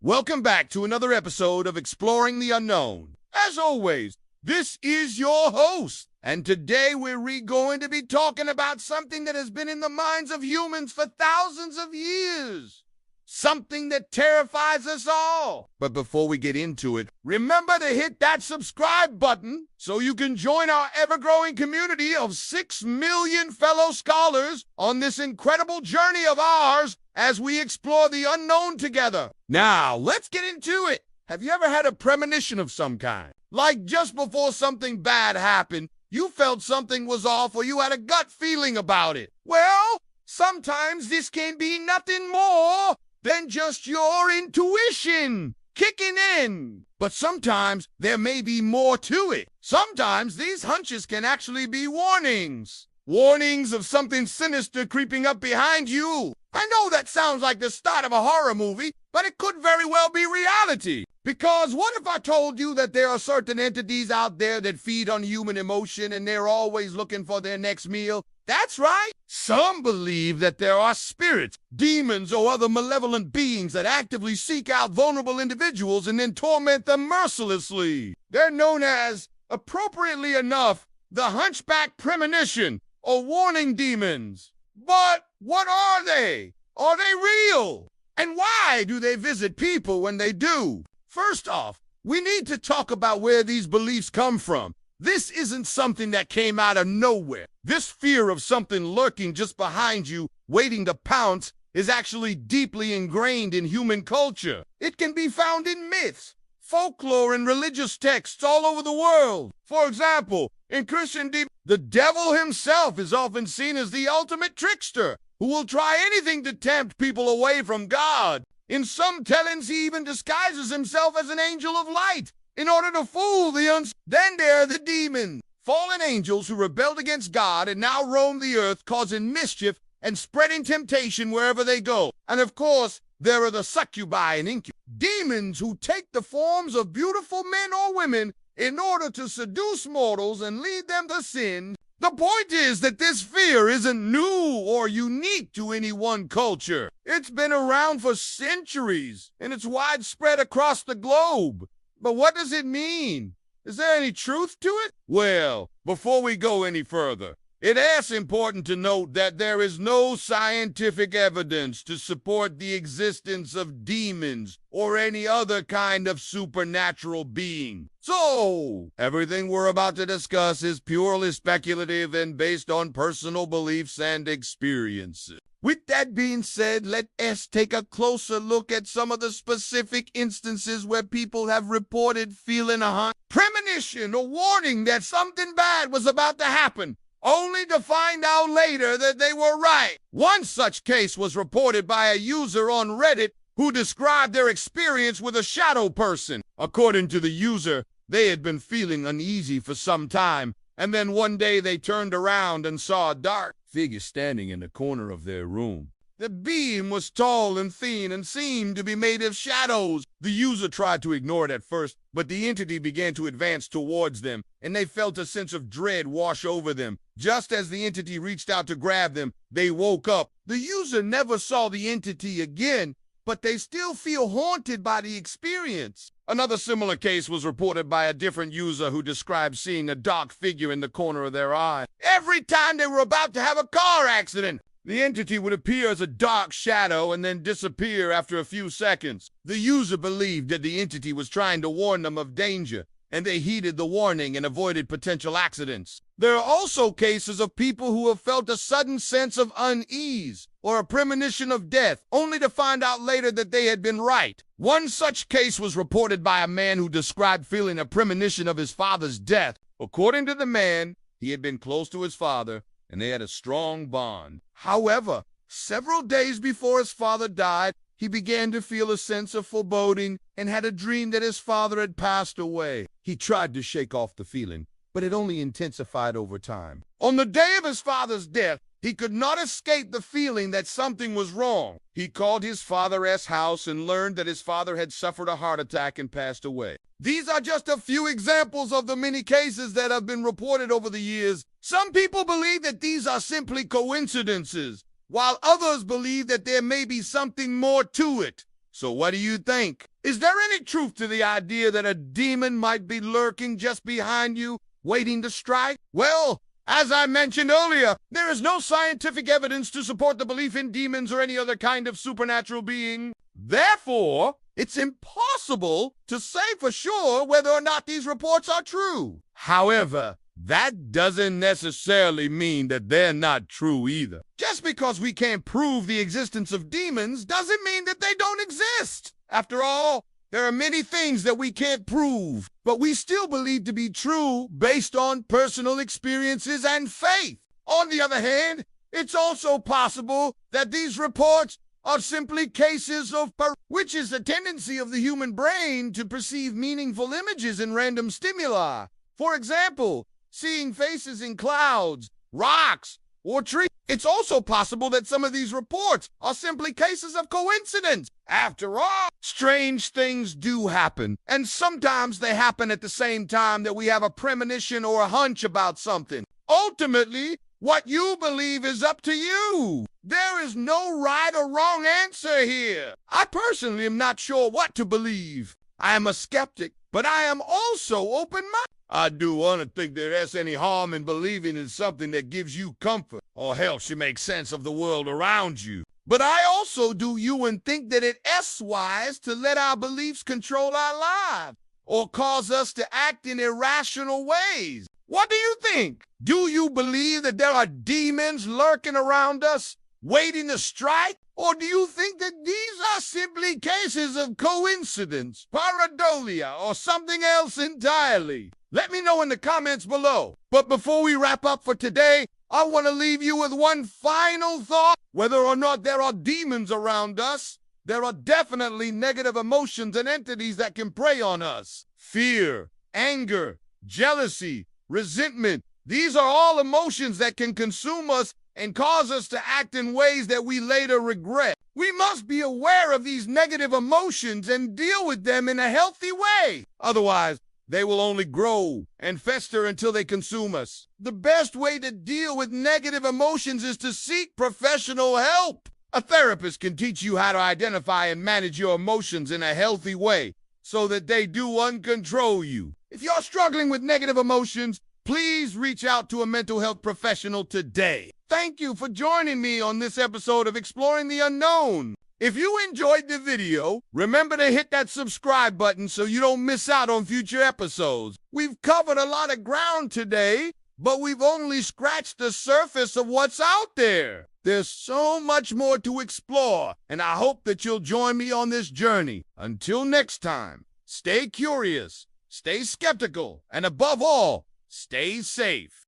Welcome back to another episode of Exploring the Unknown. As always, this is your host, and today we're going to be talking about something that has been in the minds of humans for thousands of years. Something that terrifies us all. But before we get into it, remember to hit that subscribe button so you can join our ever-growing community of 6 million fellow scholars on this incredible journey of ours as we explore the unknown together. Now, let's get into it. Have you ever had a premonition of some kind? Like just before something bad happened, you felt something was off or you had a gut feeling about it. Well, sometimes this can be nothing more than just your intuition kicking in. But sometimes there may be more to it. Sometimes these hunches can actually be warnings. Warnings of something sinister creeping up behind you. I know that sounds like the start of a horror movie, but it could very well be reality. Because what if I told you that there are certain entities out there that feed on human emotion and they're always looking for their next meal? That's right. Some believe that there are spirits, demons, or other malevolent beings that actively seek out vulnerable individuals and then torment them mercilessly. They're known as, appropriately enough, the hunchback premonition or warning demons. But what are they? Are they real? And why do they visit people when they do? First off, we need to talk about where these beliefs come from. This isn't something that came out of nowhere. This fear of something lurking just behind you, waiting to pounce, is actually deeply ingrained in human culture. It can be found in myths, folklore, and religious texts all over the world. For example, in Christianity, the devil himself is often seen as the ultimate trickster, who will try anything to tempt people away from God. In some tellings, he even disguises himself as an angel of light in order to fool the Then there are the demons, fallen angels who rebelled against God and now roam the earth, causing mischief and spreading temptation wherever they go. And of course, there are the succubi and incubi, demons who take the forms of beautiful men or women in order to seduce mortals and lead them to sin. The point is that this fear isn't new or unique to any one culture. It's been around for centuries, and it's widespread across the globe. But what does it mean? Is there any truth to it? Well, before we go any further, it is important to note that there is no scientific evidence to support the existence of demons or any other kind of supernatural being. So, everything we're about to discuss is purely speculative and based on personal beliefs and experiences. With that being said, let us take a closer look at some of the specific instances where people have reported feeling a premonition or warning that something bad was about to happen, only to find out later that they were right. One such case was reported by a user on Reddit who described their experience with a shadow person. According to the user, they had been feeling uneasy for some time, and then one day they turned around and saw a dark figure standing in the corner of their room. The being was tall and thin and seemed to be made of shadows. The user tried to ignore it at first, but the entity began to advance towards them, and they felt a sense of dread wash over them. Just as the entity reached out to grab them, they woke up. The user never saw the entity again, but they still feel haunted by the experience. Another similar case was reported by a different user who described seeing a dark figure in the corner of their eye. Every time they were about to have a car accident, the entity would appear as a dark shadow and then disappear after a few seconds. The user believed that the entity was trying to warn them of danger, and they heeded the warning and avoided potential accidents. There are also cases of people who have felt a sudden sense of unease or a premonition of death, only to find out later that they had been right. One such case was reported by a man who described feeling a premonition of his father's death. According to the man, he had been close to his father, and they had a strong bond. However, several days before his father died, he began to feel a sense of foreboding and had a dream that his father had passed away. He tried to shake off the feeling, but it only intensified over time. On the day of his father's death, he could not escape the feeling that something was wrong. He called his father's house and learned that his father had suffered a heart attack and passed away. These are just a few examples of the many cases that have been reported over the years. Some people believe that these are simply coincidences, while others believe that there may be something more to it. So what do you think? Is there any truth to the idea that a demon might be lurking just behind you, waiting to strike? Well, as I mentioned earlier, there is no scientific evidence to support the belief in demons or any other kind of supernatural being. Therefore, it's impossible to say for sure whether or not these reports are true. However, that doesn't necessarily mean that they're not true either. Just because we can't prove the existence of demons doesn't mean that they don't exist. After all, there are many things that we can't prove, but we still believe to be true based on personal experiences and faith. On the other hand, it's also possible that these reports are simply cases of which is the tendency of the human brain to perceive meaningful images in random stimuli. For example, seeing faces in clouds, rocks, or trees. It's also possible that some of these reports are simply cases of coincidence. After all, strange things do happen, and sometimes they happen at the same time that we have a premonition or a hunch about something. Ultimately, what you believe is up to you. There is no right or wrong answer here. I personally am not sure what to believe. I am a skeptic, but I am also open-minded. I do want to think there's any harm in believing in something that gives you comfort or helps you make sense of the world around you. But I also do you and think that it's wise to let our beliefs control our lives or cause us to act in irrational ways. What do you think? Do you believe that there are demons lurking around us, waiting to strike? Or do you think that these are simply cases of coincidence, pareidolia, or something else entirely? Let me know in the comments below. But before we wrap up for today, I want to leave you with one final thought. Whether or not there are demons around us, there are definitely negative emotions and entities that can prey on us. Fear, anger, jealousy, resentment. These are all emotions that can consume us and cause us to act in ways that we later regret. We must be aware of these negative emotions and deal with them in a healthy way. Otherwise, they will only grow and fester until they consume us. The best way to deal with negative emotions is to seek professional help. A therapist can teach you how to identify and manage your emotions in a healthy way so that they do uncontrol you. If you're struggling with negative emotions, please reach out to a mental health professional today. Thank you for joining me on this episode of Exploring the Unknown. If you enjoyed the video, remember to hit that subscribe button so you don't miss out on future episodes. We've covered a lot of ground today, but we've only scratched the surface of what's out there. There's so much more to explore, and I hope that you'll join me on this journey. Until next time, stay curious, stay skeptical, and above all, stay safe.